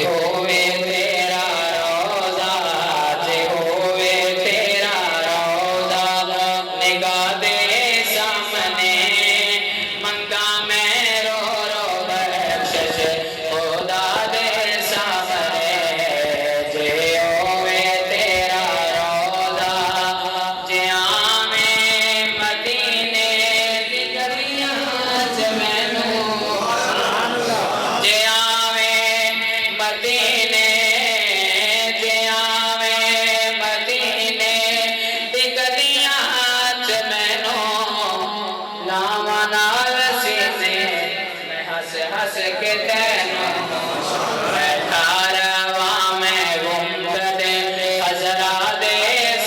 होवे तेरा रोज़ा, जे होवे तेरा रोज़ा, निगाह दे सामने मंगा मैं रो रो बख्शिश खुदा दे सामने। जे होवे तेरा रोज़ा, जे आवे मदीने दी गलियां च मैनू, जे आवे मदीने, जे आवे मदीने दी गलियां च मैनू, लावां नाल सीने मैं हंस हंस के तैनू, बैठा रवा मैं गुंबदे खज़रा दे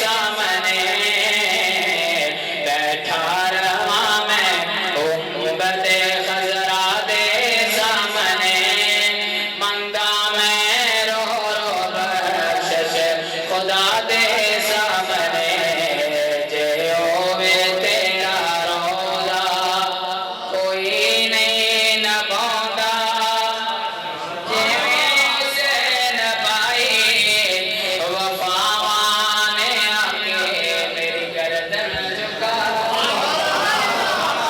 सामने, बैठा रवा मैं गुंबदे खज़रा दे सामने, मंगा मैं रो रो बख्शिश खुदा दे सामने। जे होवे तेरा रोज़ा, कोई नहीं नभांदा जिवें हुसैन भाई, वफावां ने आके मेरी गर्दन झुका,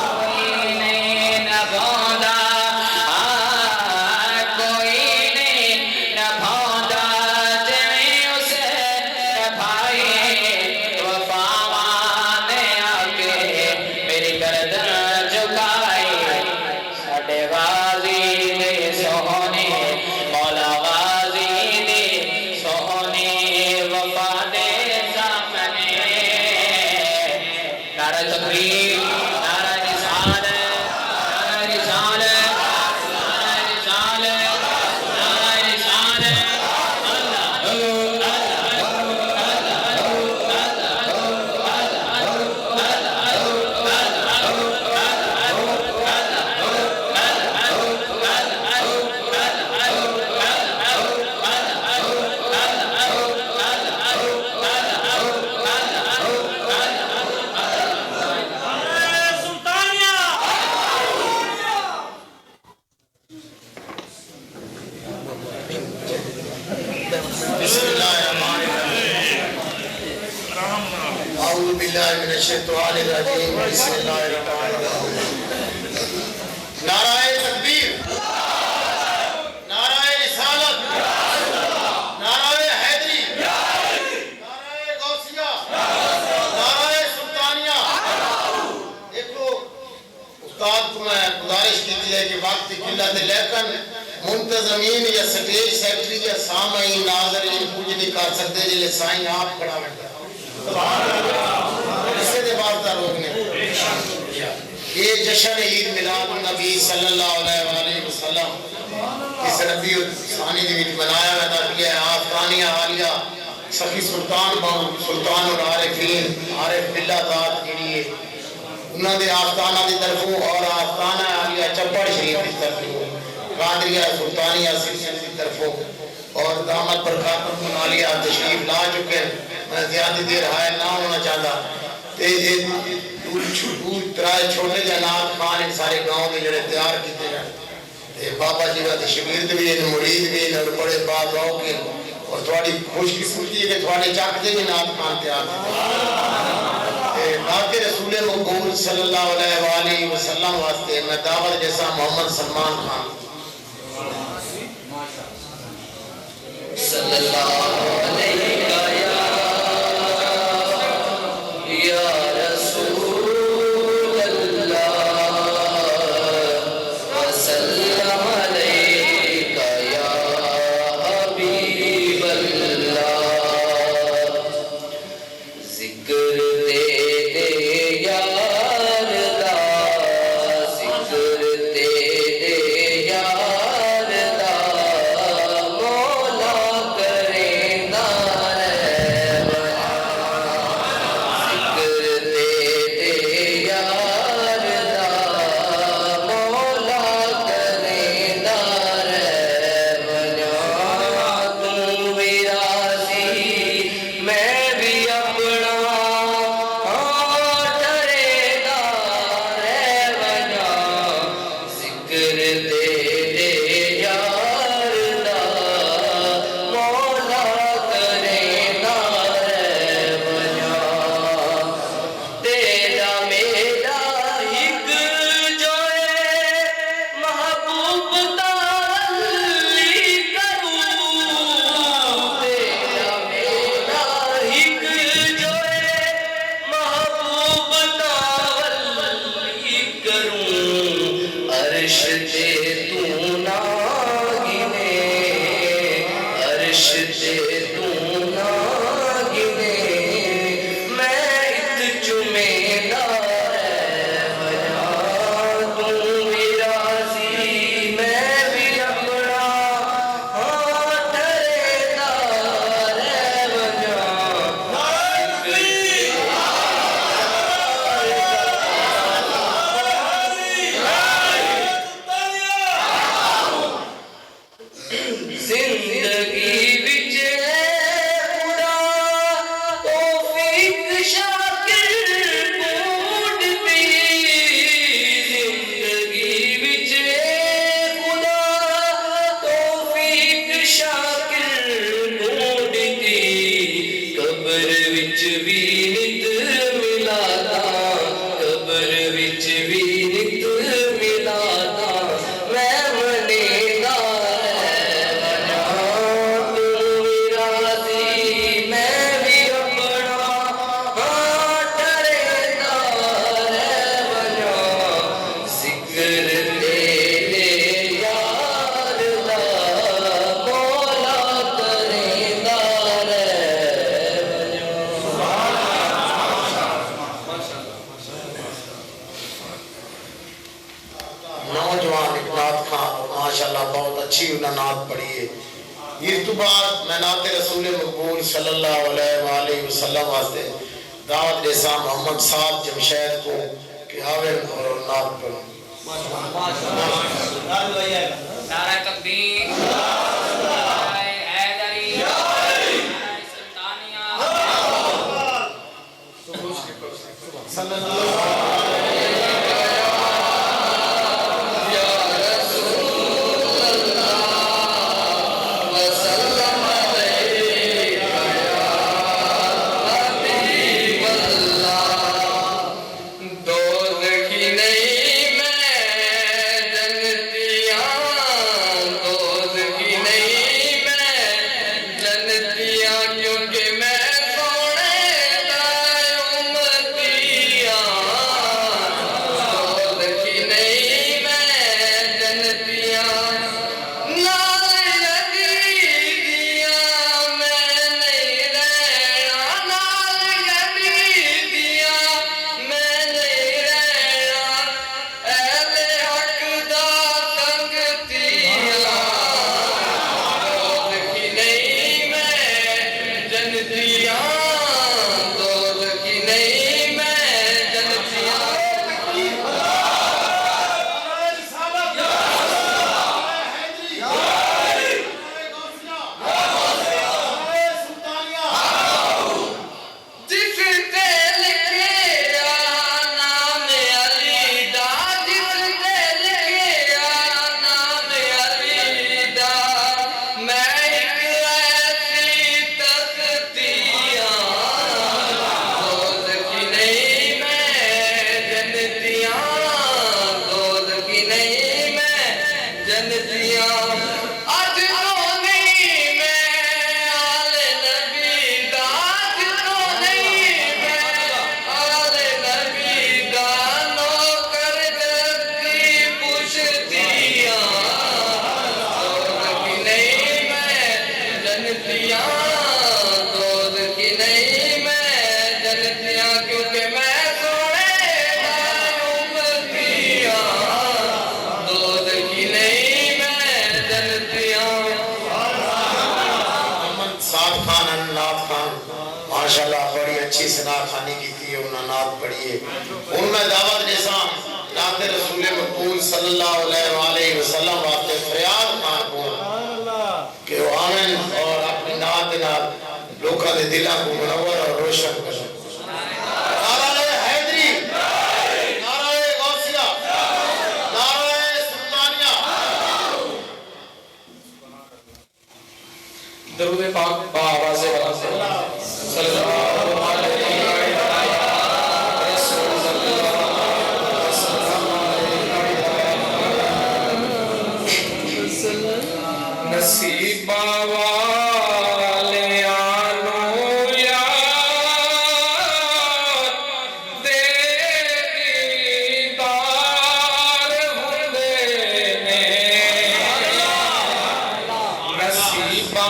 कोई नहीं नभांदा, कोई नहीं नभांदा जिवें हुसैन भाई, वफावां ने आके मेरी गर्दन झुकाई। साडे गाज़ी दे सोहने मौला गाज़ी दे सोहने वफा दे सामने, नारा तकबीर, नारा रिसालत, नारा रिसालत, नारा रिसालत, नारा रिसालत। अऊज़ु बिल्लाहि मिनश शैतानिर रजीम। बिस्मिल्लाहिर्रहमानिर्रहीम। नाराए तकबीर, नाराए रिसालत, नाराए हैदरी, नाराए गौसिया, नाराए सुल्तानिया। देखो उस्ताद को मैं गुजारिश की है कि वक्त की किल्लत है, लेकिन मुंतज़मीन या स्टेज सेक्रेटरी या सामईन नाज़रीन कुछ नहीं कर सकते जिले साईं आप खड़ा बैठा इससे दे वास्ता रोकने। ये जश्न ईद मिलाद नबी सल्लल्लाहु अलैहि वसल्लम इस रबीउल सानी दे विच मनाया जाता है। आफतानिया आलिया सखी सुल्तान बाहू सुल्तानुल आरिफीन आरिफ बिल्ला ज़ात जिहड़ी है उन्हां दे आफताना दी तरफों और आफताना आलिया चप्पड़ शरीफ दी तरफों, कादरिया सुल्तानिया सिलसिले की तरफों और दामद बरकातुल मुनालिया तशरीफ ला चुके। मैं ज्यादा देर हाय ना होना चाहता ते ये तराए छोटे जनात खान इन सारे गांव के जड़े तैयार किए जाए बाबा जी का शबीर भी मुरीद भी और बड़े बात हो के और थोड़ी खुशकिस्मती है कि थोड़े चक के भी नात खान तैयार किए बाकी रसूल मकबूल सल्लल्लाहु अलैहि वसल्लम वास्ते मैं दावत जैसा मोहम्मद सलमान खान सल्लल्लाहु अलैहि या रसूल अल्लाह वसल्लम अलैका या हबीब अल्लाह। जिक्र तेरे यार दा, जिक्र तेरे यार दा, मौला करे अच्छी उन्हें नात पढ़ी है। इस तो बाद मैं नात रसूल मकबूल सल्लल्लाहु अलैहि वसल्लम वास्ते दावत देसा मोहम्मद साहब जमशेद को कि आवे और नात पढ़ो। नारा तकबीर, नारा हैदरी, नारा सुल्तानिया। माशाल्लाह बड़ी अच्छी सना खानी की थी उन्हें नात पढ़ी है। उनमें दावत जैसा नात रसूल मकबूल सल्लल्लाहु अलैहि वसल्लम वास्ते फरियाद खान को कि वो आमिन और अपनी नात नात लोगों के दिलों को मुनव्वर और रोशन करें। नाराए हैदरी, नाराए गौसिया, नाराए सुल्तानिया। दरूद पाक बा आवाज़े वाला सल्लल्लाहु अलैहि वसल्लम। नसीबा वाले आनो यार दे दीदार हुंदे ने। नसीबा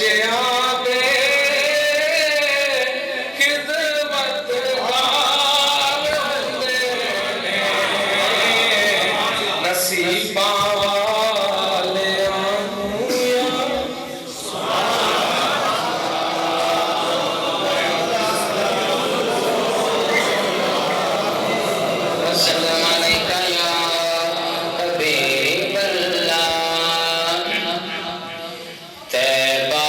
बच्चियां दे खिदमतगार हुंदे ने नसीबां वालियां अस्सलाम अलैका या हबीबल्लाह तैबा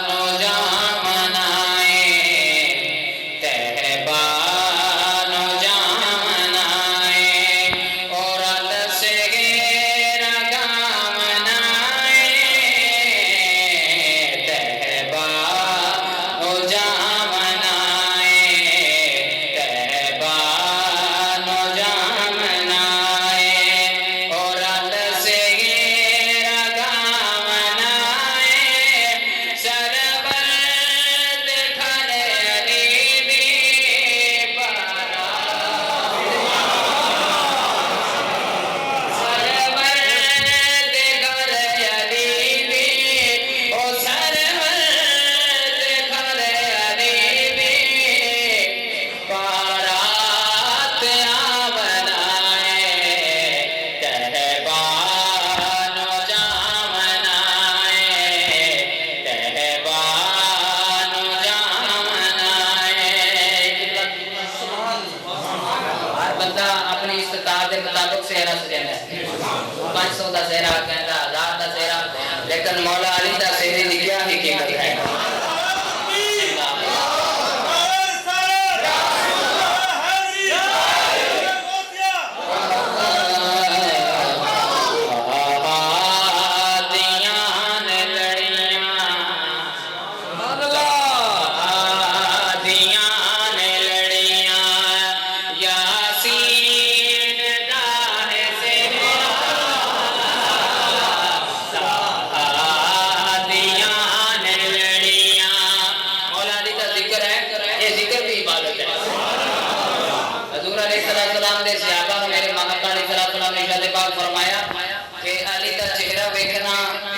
नो जामनाए तैबा नो जामनाए और से रगामनाए तैबा नो जामनाए तैबा नो जामनाए और से रगामनाए सरवर दिखने अली भी पारा सरवर दिखने अली भी ओ सरवर दिखने अली भी बारात आवनाए तहबा नो जामनाए तहबा नो जामनाए हर बंदा अपनी इस्ताद के मुताबिक सेहरा सजांदा है 500 का सेहरा कहंदा 1000 का सेहरा लेकिन मौला अली दा सेहरे दी क्या हकीकत है फरमाया कि अली का चेहरा देखना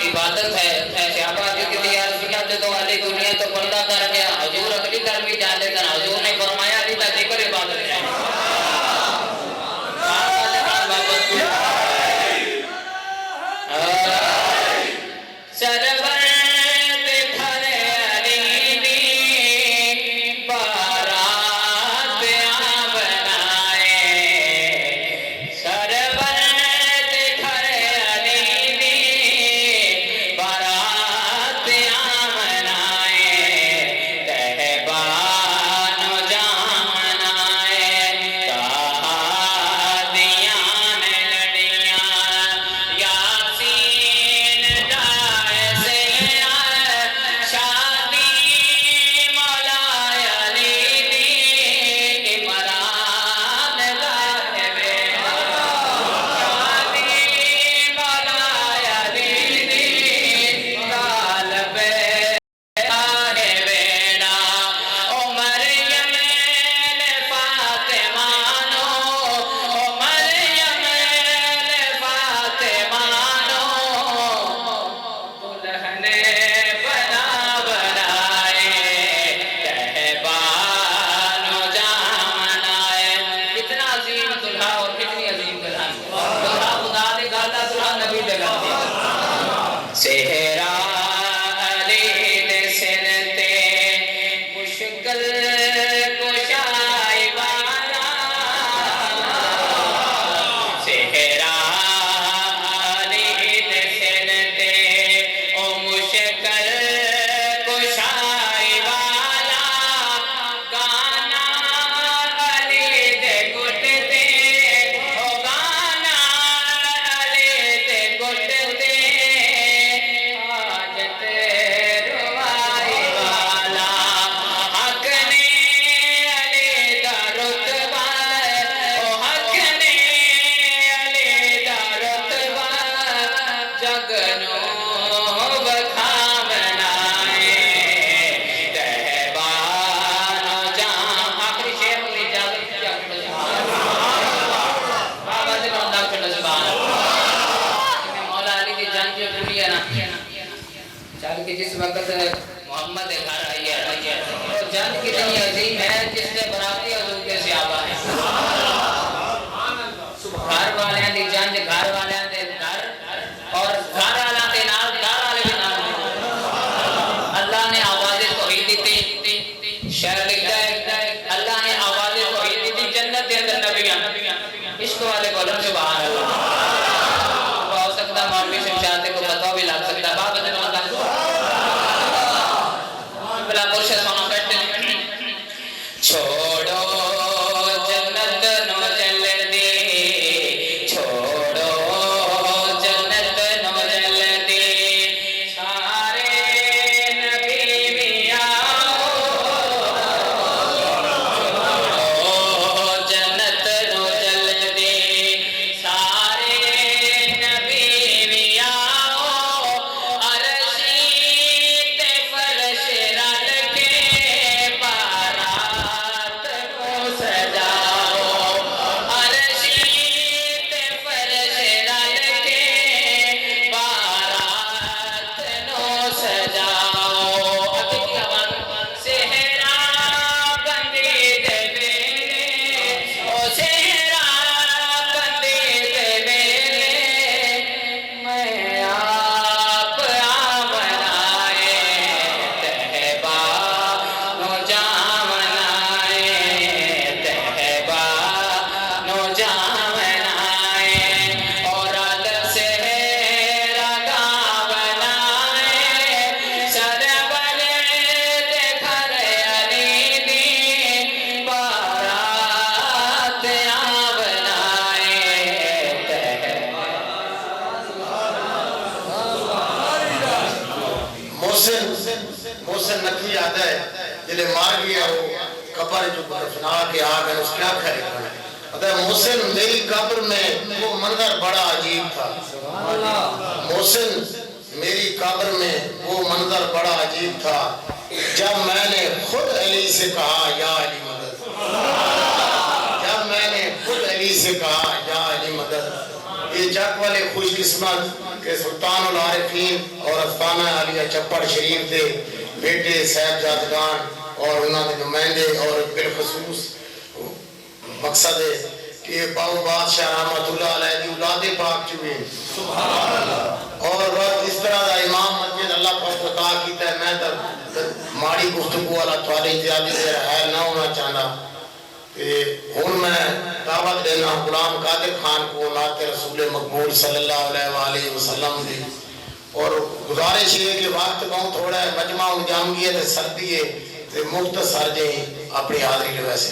इबादत है सहाबा जो कि यार सुना तो अली दुनिया तो पर्दा कर गया हुजूर अगली तरफ भी जाने देना हुजूर ने फरमाया अली का जिक्र इबादत है सरवर दिखने अली भी बारात आवनाए सरवर दिखने अली भी बारात वक्त मोहम्मद के घर आई है और जंग कितनी अजीम है जिससे बराती हजूर के सहाबा है घर वाले दी जंग घर वाले दे घर और घर वाले दे नाल घर वाले भी नाल अल्लाह ने आवाज़ तौहीद दी शेर लिखता है अल्लाह ने आवाज़ तौहीद दी जन्नत के अंदर नबियां इश्क वाले बोलो सुभान अल्लाह हो सकता मौलवी शमशाद को पता भी लग सकता बाप ने बता बला मुर्शिद सोना बैठे छोड़ो जन्नत नो चलन दे छोड़ो जन्नत नो चलन दे सारे नबी भी आओ छोड़ो जन्नत नो चलन दे सारे नबी भी आओ अरशी ते फरश रल के बारात को सजाओ अरशी ते फरश रल के बारात को सजाओ अभी की आवाज सेहरा बंदी दे वेले ओ सेहरा बंदी दे वेले मैं आप आमनाए तहबा नो जामनाए तहबा नो जामनाए और अल सेहरा गावनाए सरबले ते घर अली दी बारात आवनाए मोहसिन मोहसिन नकवी आता है जिले मार गया वो कब्र जो दफना के आ गए उस क्या करे पता है मोहसिन मेरी कब्र में वो मंजर बड़ा अजीब था मोहसिन मेरी कब्र में वो मंजर बड़ा अजीब था जब मैंने खुद अली से कहा या अली मदद जब मैंने खुद अली से कहा या अली मदद ये जग वाले खुशकिस्मत के सुल्तान उल आरिफीन और अफसाना आलिया चप्पड़ शरीफ के बेटे साहिबजादगान और उन्होंने नुमाइंदे और बिलखसूस मकसद है कि बाबू बादशाह रहमतुल्लाह अलैह दी औलाद पाक चुके और वक्त इस तरह का इमाम मस्जिद अल्लाह पाक को अता कीता है मैं तो माड़ी गुफ्तगू वाला थोड़ी ज्यादा देर है ना होना चाहता हुन मैं दावत देना गुलाम कादिर खान को नाते रसूल मकबूल सल्लल्लाहु अलैहि वसल्लम दी और गुजारिश है कि वक्त बहुत थोड़ा है मजमा जामगी है सर्दी है ते मुख्तसर जे अपनी हाजिरी ले वैसे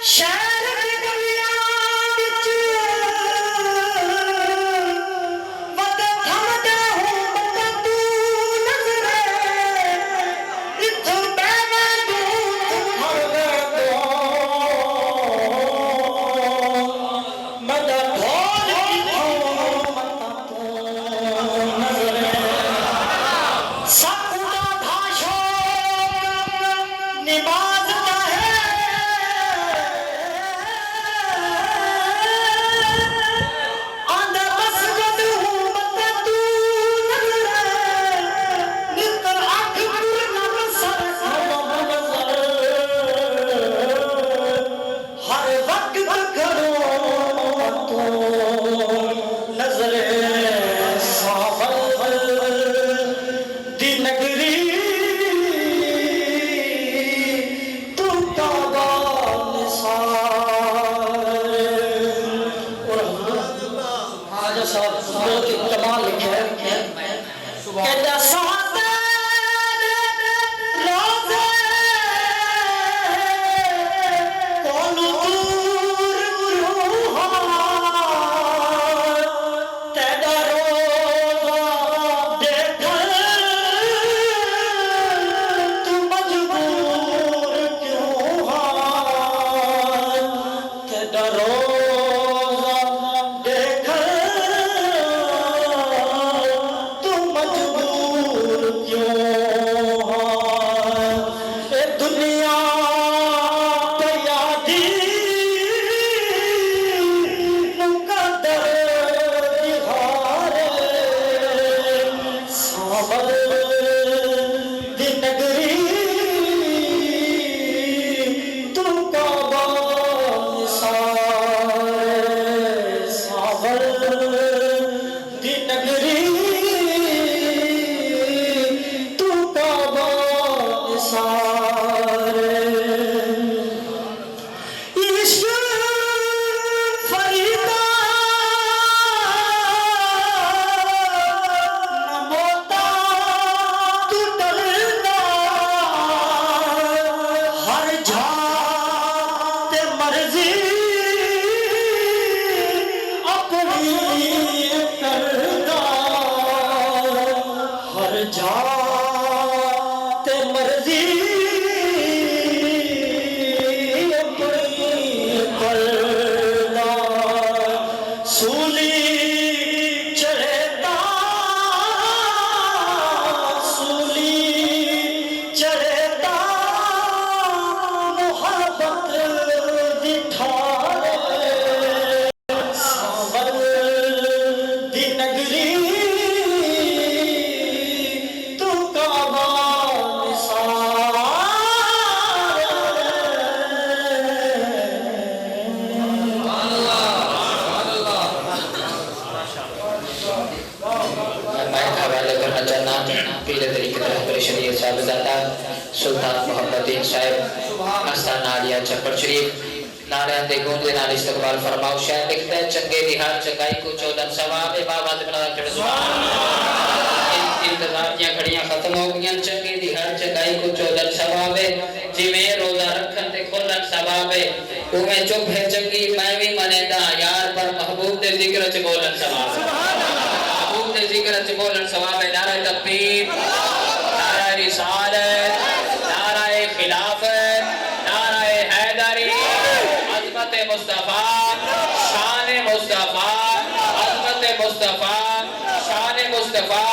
शहर करना चाहना पीले तरीके रहबर शरीफ साहबजादा सुल्तान मोहम्मदीन साहब आस्थाना आलिया चप्पड़ शरीफ नारे दे गूंज नाल इस्तकबाल फरमाओ। शायद लिखता है चंगे दी हर चंगाई को 14 सवाब है बाबा दे बना चढ़ सुभान इंतजार दियां घड़ियां खत्म हो गईं। चंगे दी हर चंगाई को 14 सवाब है जिवें रोजा रखन ते खोलन सवाब है उवें चुप है चंगी मैं भी मनेदा यार पर महबूब दे जिक्र च बोलन सवाब है महबूब दे जिक्र च बोलन सवाब है। नारा तकबीर नारा रिसालत नारा खिलाफत नारा हैदरी अज़मत मुस्तफा शान मुस्तफा अज़मत मुस्तफा शान मुस्तफा